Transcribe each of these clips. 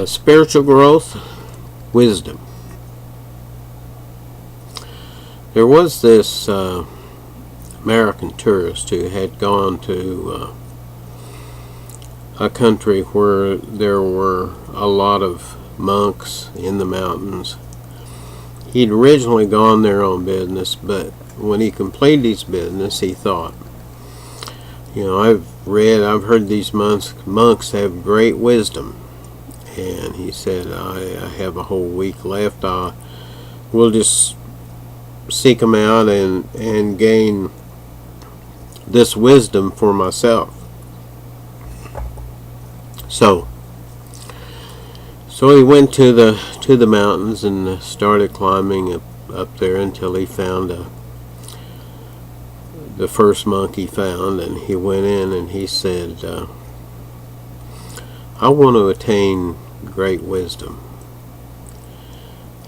Spiritual growth, wisdom. There was this American tourist who had gone to a country where there were a lot of monks in the mountains. He'd originally gone there on business, but when he completed his business, he thought, I've heard these monks have great wisdom. And he said, I have a whole week left. We'll just seek them out and gain this wisdom for myself. So he went to the mountains and started climbing up there until he found the first monk he found, and he went in and he said, I want to attain great wisdom,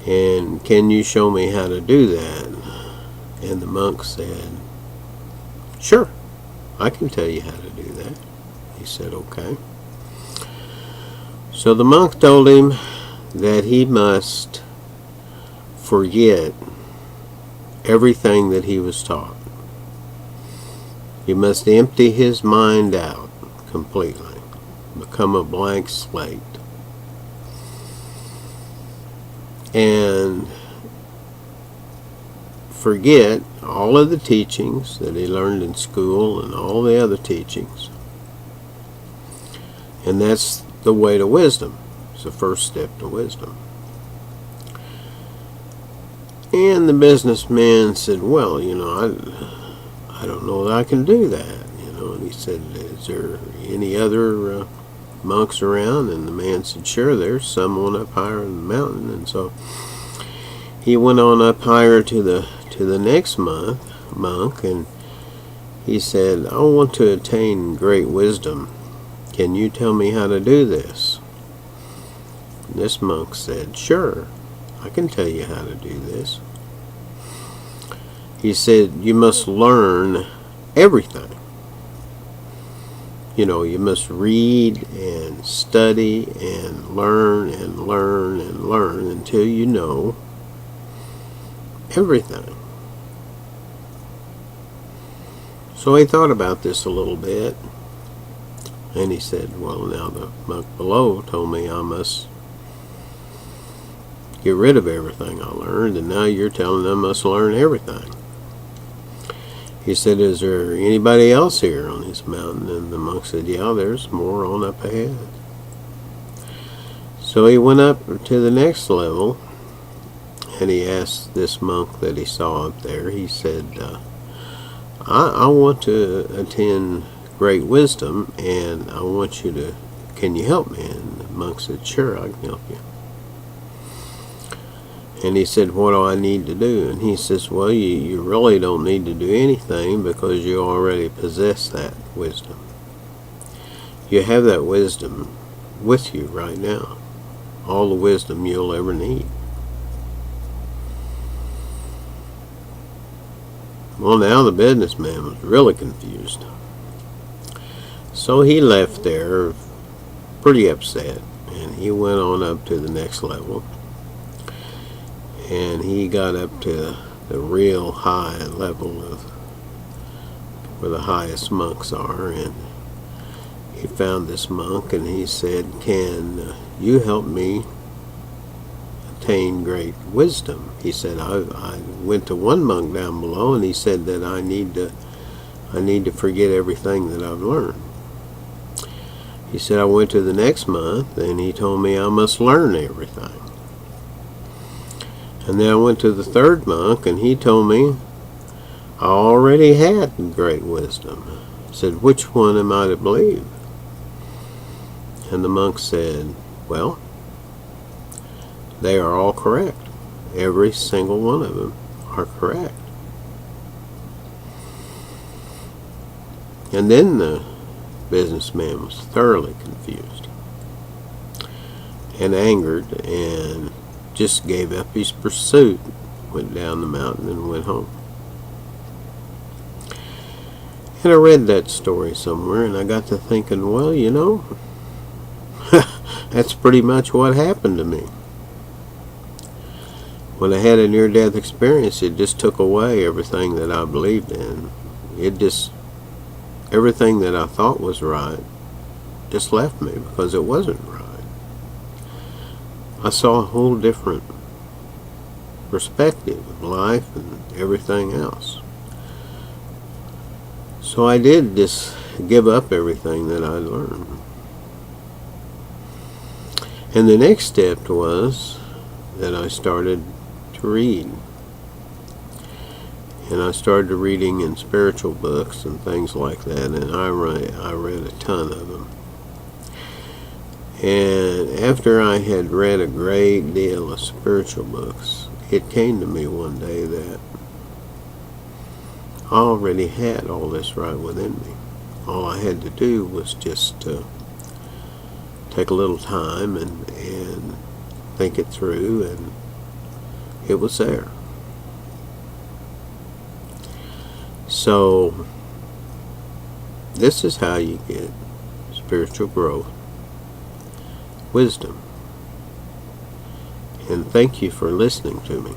and can you show me how to do that? And the monk said, sure, I can tell you how to do that. He said, okay. So the monk told him that he must forget everything that he was taught. He must empty his mind out completely, become a blank slate, and forget all of the teachings that he learned in school and all the other teachings. And that's the way to wisdom. It's the first step to wisdom. And the businessman said, well, I don't know that I can do that. And he said, is there any other monks around? And the man said, sure, there's someone up higher in the mountain. And so he went on up higher to the next monk, and he said, I want to attain great wisdom. Can you tell me how to do this? And this monk said, sure, I can tell you how to do this. He said, you must learn everything. You must read and study and learn and learn and learn until you know everything. So he thought about this a little bit, and he said, well, now the monk below told me I must get rid of everything I learned, and now you're telling them I must learn everything. He said, is there anybody else here on this mountain? And the monk said, yeah, there's more on up ahead. So he went up to the next level, and he asked this monk that he saw up there, he said, I want to attain great wisdom, and I want you to, can you help me? And the monk said, sure, I can help you. And he said, what do I need to do? And he says, well, you really don't need to do anything because you already possess that wisdom. You have that wisdom with you right now. All the wisdom you'll ever need. Well, now the businessman was really confused. So he left there pretty upset, and he went on up to the next level. And he got up to the real high level of where the highest monks are, and he found this monk, and he said, can you help me attain great wisdom? He said, I went to one monk down below, and he said that I need to forget everything that I've learned. He said, I went to the next monk, and he told me I must learn everything. And then I went to the third monk, and he told me I already had great wisdom. I said, which one am I to believe? And the monk said, well, they are all correct. Every single one of them are correct. And then the businessman was thoroughly confused and angered, and just gave up his pursuit, went down the mountain and went home. And I read that story somewhere, and I got to thinking, well, that's pretty much what happened to me. When I had a near-death experience, it just took away everything that I believed in. Everything that I thought was right just left me because it wasn't right. I saw a whole different perspective of life and everything else. So I did just give up everything that I learned. And the next step was that I started to read. And I started reading in spiritual books and things like that, and I read a ton of them. And after I had read a great deal of spiritual books, it came to me one day that I already had all this right within me. All I had to do was just take a little time and think it through, and it was there. So this is how you get spiritual growth, wisdom. And thank you for listening to me.